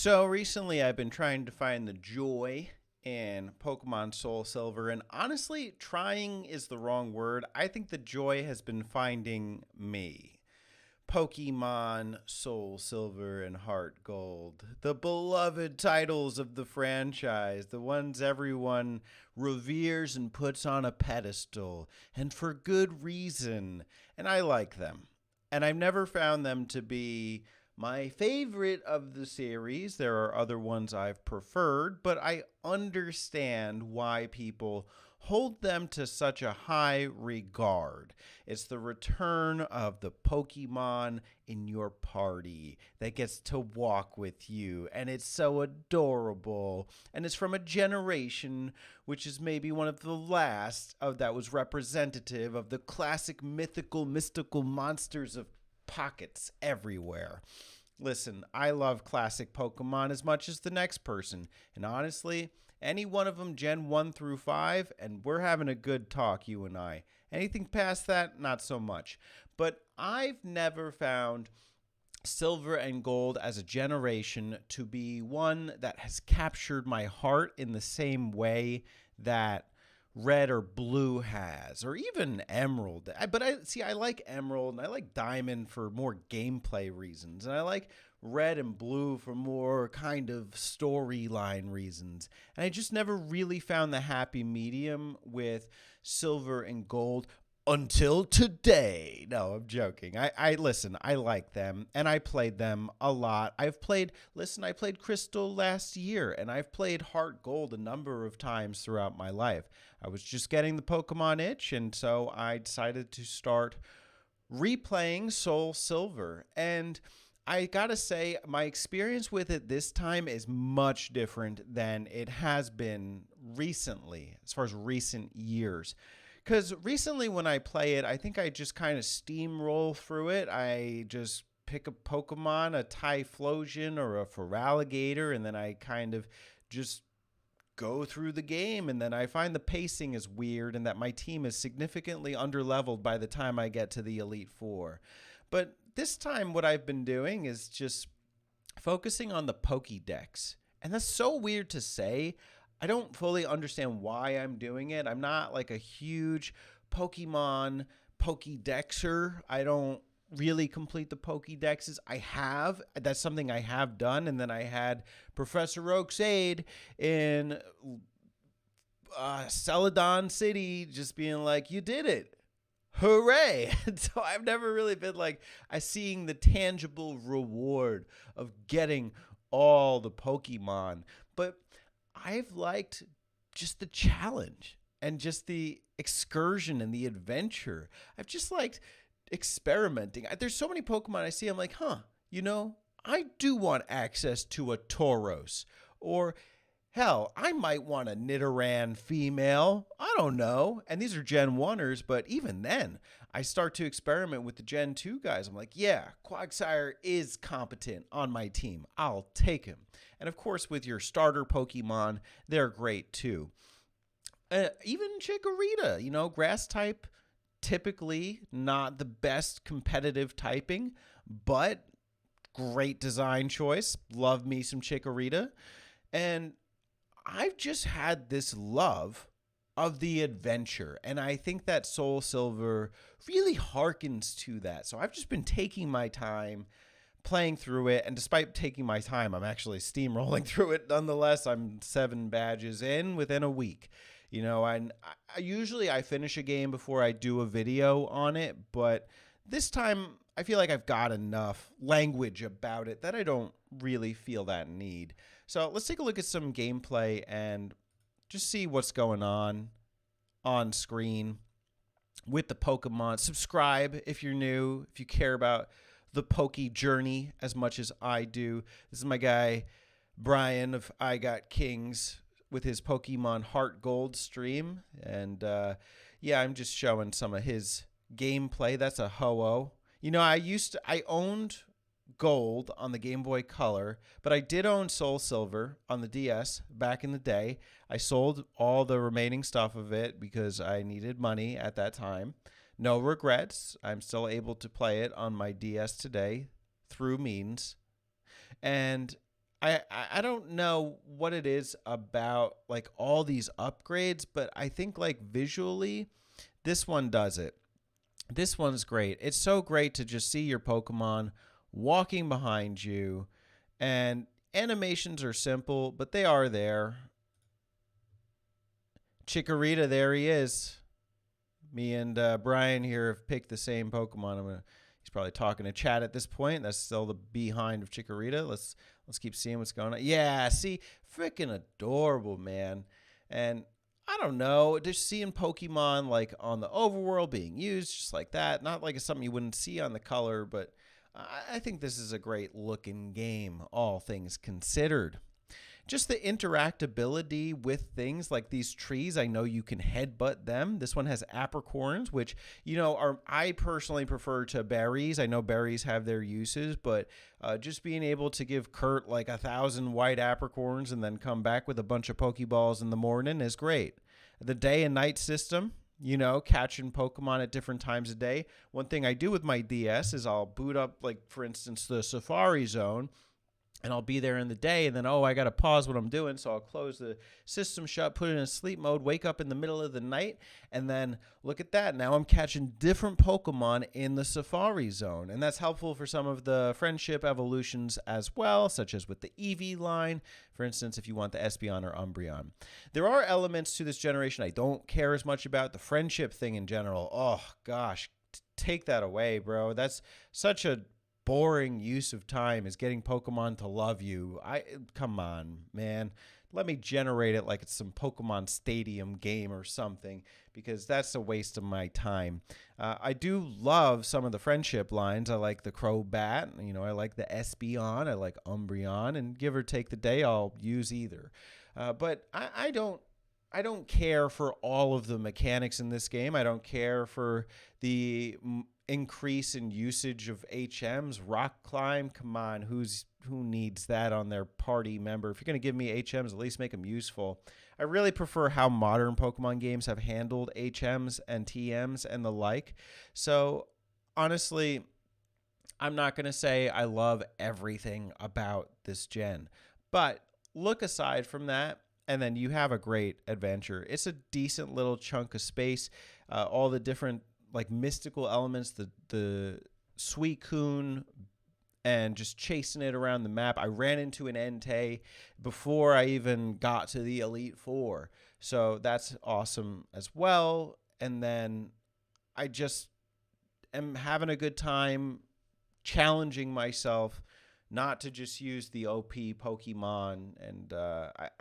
So recently, I've been trying to find the joy in Pokemon Soul Silver, and honestly, trying is the wrong word. I think the joy has been finding me. Pokemon Soul Silver and Heart Gold, the beloved titles of the franchise, the ones everyone reveres and puts on a pedestal, and for good reason. And I like them. And I've never found them to be my favorite of the series. There are other ones I've preferred, but I understand why people hold them to such a high regard. It's the return of the Pokemon in your party that gets to walk with you, and it's so adorable. And it's from a generation which is maybe one of the last of that was representative of the classic mythical mystical monsters of pockets everywhere. Listen, I love classic Pokemon as much as the next person, and honestly, any one of them Gen 1 through 5, and we're having a good talk, you and I. Anything past that, not so much. But I've never found Silver and Gold as a generation to be one that has captured my heart in the same way that Red or Blue has, or even Emerald. I like Emerald and I like Diamond for more gameplay reasons, and I like Red and Blue for more kind of storyline reasons. And I just never really found the happy medium with Silver and Gold until today. No, I'm joking. I listen, I like them and I played them a lot. I played Crystal last year and I've played Heart Gold a number of times throughout my life. I was just getting the Pokemon itch, and so I decided to start replaying Soul Silver. And I gotta say, my experience with it this time is much different than it has been recently, as far as recent years. Because recently when I play it, I think I just kind of steamroll through it. I just pick a Pokemon, a Typhlosion or a Feraligatr, and then I kind of just go through the game, and then I find the pacing is weird and that my team is significantly underleveled by the time I get to the Elite Four. But this time what I've been doing is just focusing on the Pokédex. And that's so weird to say. I don't fully understand why I'm doing it. I'm not like a huge Pokemon Pokédexer. I don't really complete the Pokédexes. That's something I have done. And then I had Professor Oak's aide in Celadon City just being like, you did it. Hooray. So I've never really been like, seeing the tangible reward of getting all the Pokemon. But I've liked just the challenge and just the excursion and the adventure. I've just liked experimenting. There's so many Pokemon I see, I'm like, I do want access to a Tauros. Or, hell, I might want a Nidoran female. I don't know. And these are Gen 1ers, but even then, I start to experiment with the Gen 2 guys. I'm like, yeah, Quagsire is competent on my team. I'll take him. And of course, with your starter Pokemon, they're great too. Even Chikorita, grass type, typically not the best competitive typing, but great design choice. Love me some Chikorita. And I've just had this love of the adventure, and I think that Soul Silver really harkens to that. So I've just been taking my time playing through it, and despite taking my time, I'm actually steamrolling through it nonetheless. I'm 7 badges in within a week. I usually I finish a game before I do a video on it, but this time I feel like I've got enough language about it that I don't really feel that need. So let's take a look at some gameplay and just see what's going on screen with the Pokemon. Subscribe if you're new, if you care about the Poke journey as much as I do. This is my guy, Brian of I Got Kings, with his Pokemon Heart Gold stream. And I'm just showing some of his gameplay. That's a Ho-Oh. I owned Gold on the Game Boy Color, but I did own Soul Silver on the DS back in the day. I sold all the remaining stuff of it because I needed money at that time. No regrets. I'm still able to play it on my DS today through means. And I don't know what it is about like all these upgrades, but I think like visually, this one does it. This one's great. It's so great to just see your Pokemon walking behind you, and animations are simple, but they are there. Chikorita, there he is. Me and Brian here have picked the same Pokemon. He's probably talking to chat at this point. That's still the behind of Chikorita. Let's keep seeing what's going on. Yeah, see, freaking adorable, man. And I don't know, just seeing Pokemon like on the overworld being used just like that. Not like it's something you wouldn't see on the color, but I think this is a great looking game, all things considered. Just the interactability with things like these trees. I know you can headbutt them. This one has apricorns, which, are I personally prefer to berries. I know berries have their uses, but just being able to give Kurt like 1,000 white apricorns and then come back with a bunch of Pokeballs in the morning is great. The day and night system, catching Pokemon at different times of day. One thing I do with my DS is I'll boot up, like, for instance, the Safari Zone, and I'll be there in the day, and then, I got to pause what I'm doing, so I'll close the system shut, put it in sleep mode, wake up in the middle of the night, and then look at that. Now I'm catching different Pokemon in the Safari Zone, and that's helpful for some of the friendship evolutions as well, such as with the Eevee line, for instance, if you want the Espeon or Umbreon. There are elements to this generation I don't care as much about. The friendship thing in general, oh, gosh, take that away, bro. That's such a boring use of time, is getting Pokemon to love you. Come on, man. Let me generate it like it's some Pokemon Stadium game or something, because that's a waste of my time. I do love some of the friendship lines. I like the Crobat. I like the Espeon. I like Umbreon. And give or take the day, I'll use either. But I don't care for all of the mechanics in this game. I don't care for the increase in usage of HMs. Rock climb, come on, who needs that on their party member? If you're going to give me HMs, at least make them useful. I really prefer how modern Pokemon games have handled HMs and TMs and the like. So honestly, I'm not going to say I love everything about this gen, but look aside from that, and then you have a great adventure. It's a decent little chunk of space. All the different like mystical elements, the Suicune, and just chasing it around the map. I ran into an Entei before I even got to the Elite Four, so that's awesome as well. And then I just am having a good time challenging myself not to just use the OP Pokemon, and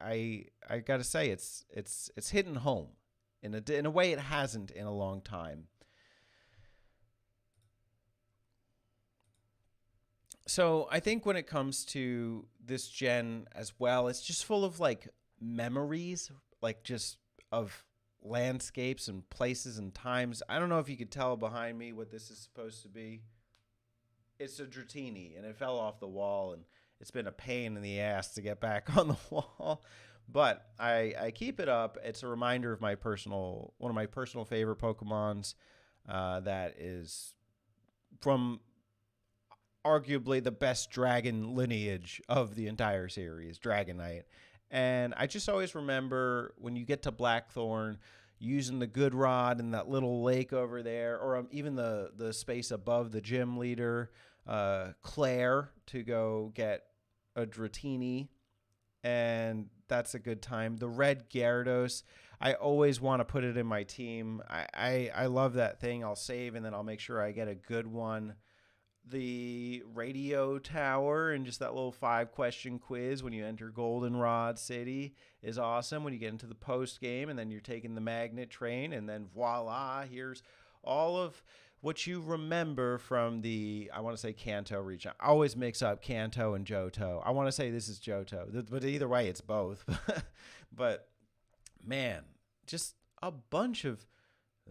I gotta say it's hitting home in a way it hasn't in a long time. So I think when it comes to this gen as well, it's just full of like memories, like just of landscapes and places and times. I don't know if you could tell behind me what this is supposed to be. It's a Dratini, and it fell off the wall, and it's been a pain in the ass to get back on the wall. But I keep it up. It's a reminder of one of my personal favorite Pokemons, that is from arguably the best dragon lineage of the entire series, Dragonite. And I just always remember when you get to Blackthorn, using the good rod in that little lake over there, or even the space above the gym leader, Claire, to go get a Dratini, and that's a good time. The red Gyarados, I always want to put it in my team. I love that thing. I'll save, and then I'll make sure I get a good one. The radio tower and just that little 5-question quiz when you enter Goldenrod City is awesome. When you get into the post game, and then you're taking the magnet train, and then voila, here's all of what you remember from the, I want to say, Kanto region. I always mix up Kanto and Johto. I want to say this is Johto, but either way, it's both. But man, just a bunch of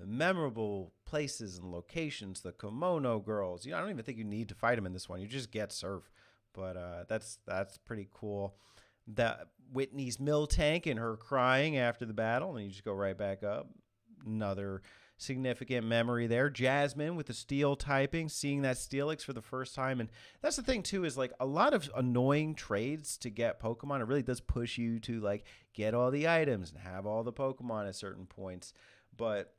memorable places and locations. The Kimono Girls. I don't even think you need to fight them in this one. You just get Surf. But that's pretty cool. That Whitney's Mill Tank and her crying after the battle, and you just go right back up. Another significant memory there. Jasmine with the steel typing, seeing that Steelix for the first time. And that's the thing, too, is like a lot of annoying trades to get Pokemon. It really does push you to like get all the items and have all the Pokemon at certain points. But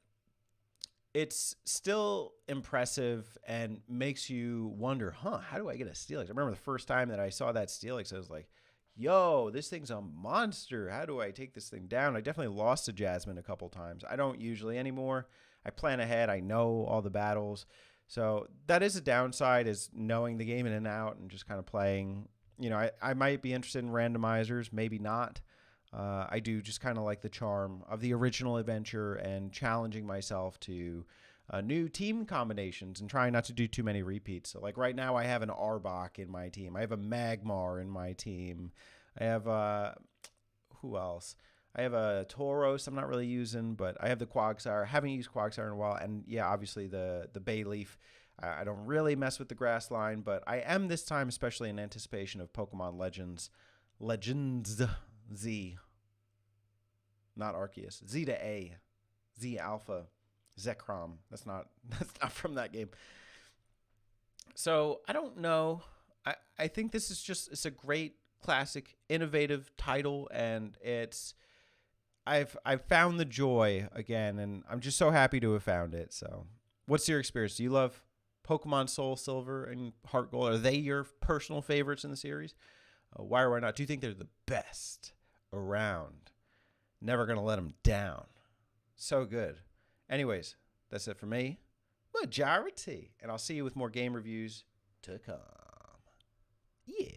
it's still impressive and makes you wonder, how do I get a Steelix? I remember the first time that I saw that Steelix, I was like, yo, this thing's a monster. How do I take this thing down? I definitely lost to Jasmine a couple times. I don't usually anymore. I plan ahead. I know all the battles. So that is a downside, is knowing the game in and out and just kind of playing. You know, I might be interested in randomizers, maybe not. I do just kind of like the charm of the original adventure and challenging myself to new team combinations and trying not to do too many repeats. So like right now I have an Arbok in my team. I have a Magmar in my team. I have who else? I have a Tauros I'm not really using, but I have the Quagsire. I haven't used Quagsire in a while. And yeah, obviously the Bayleaf. I don't really mess with the grass line, but I am this time, especially in anticipation of Pokemon Legends Z. Not Arceus. Z to A. Z Alpha. Zekrom. That's not from that game. So I don't know. I think this is it's a great classic, innovative title, and I've found the joy again, and I'm just so happy to have found it. So what's your experience? Do you love Pokemon Soul Silver and Heart Gold? Are they your personal favorites in the series? Why or why not? Do you think they're the best around? Never going to let them down. So good. Anyways, that's it for me. Majora T. And I'll see you with more game reviews to come. Yeah.